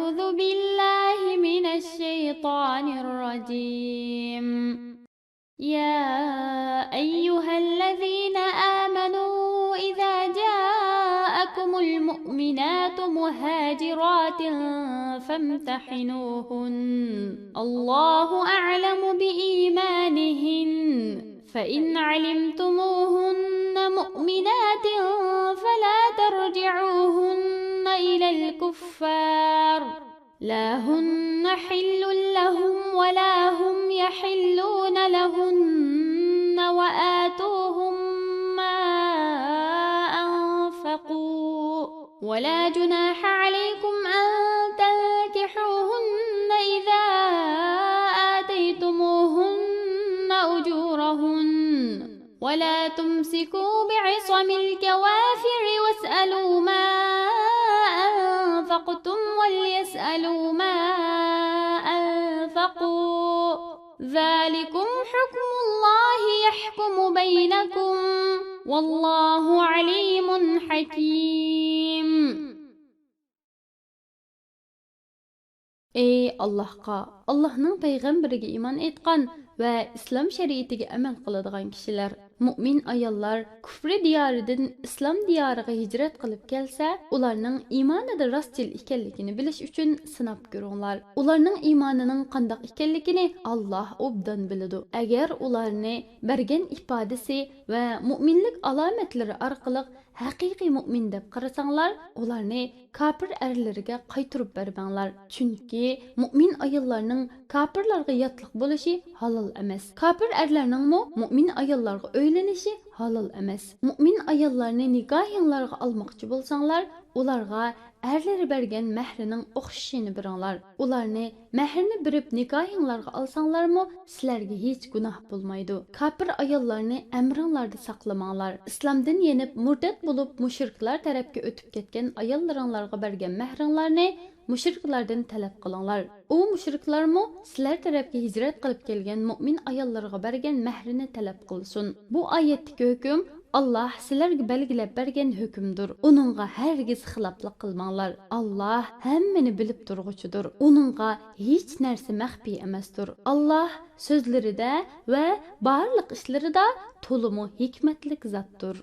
أعوذ بالله من الشيطان الرجيم. يا أيها الذين آمنوا إذا جاءكم المؤمنات مهاجرات فامتحنوهن الله أعلم بإيمانهن فإن علمتموهن مؤمنات فلا ترجعوهن إلى الكفار لا هن حل لهم ولا هم يحلون لهن وآتوهم ما أنفقوا ولا جناح عليكم أن تنكحوهن إذا آتيتموهن أجورهن ولا تمسكوا بعصم الكوافر واسألوا ما أنفقتم وليسألوا ما أنفقوا ذلكم حكم الله يحكم بينكم والله عليم حكيم. Ey Allahqa, Allah'ның peygamberiga iman etgan ve İslam şeriatiga amal qiladigan kishilar, mu'min ayollar kufri diyaridan islom diyariga hijrat qilib kelsa, ularning iymonida rostchil ekanligini bilish uchun sinab ko'ringlar. Ularning iymonining qandoq ekanligini Alloh obdan biladi. Agar ularni bergan ifodasi va mu'minlik alomatlari orqali haqiqiy mu'min deb qarasanglar, ularni kafir erlariga qaytirib bermanglar. Chunki mu'min ayollarning kafirlarga yotliq bo'lishi halol emas. Kafir erlarning mu'min ayollarga öylenishi halol emas. Mu'min ayollarni nikohinglarga almoqchi bo'lsanglar, ularga erleri bergen mehrining o'xshashini biringlar. Ularni mehrini berib nikohinglarga alsanglarmi, sizlarga hech gunoh bo'lmaydi. Kafir ayollarni amringlarda saqlamanglar. Islomdan yenib murtad bo'lib mushriklar tarafga o'tib ketgan ayollaringlarga bergan mehringlarni mushriklardan talab qilinglar. U mushriklarmi sizlar tarafga hijrat qilib kelgan mu'min ayollarga bergan mehrini talab qilsin. Bu oyatdagi hukm Allah sizlarga belgilab bergan hukmdir. Uningga hargiz xiloflik qilmanglar. Allah hammani bilib turg'uchidir. Uningga hech narsa maxfiy emasdir. Allah so'zlarida va barliq ishlarida to'liq hikmatli zotdir.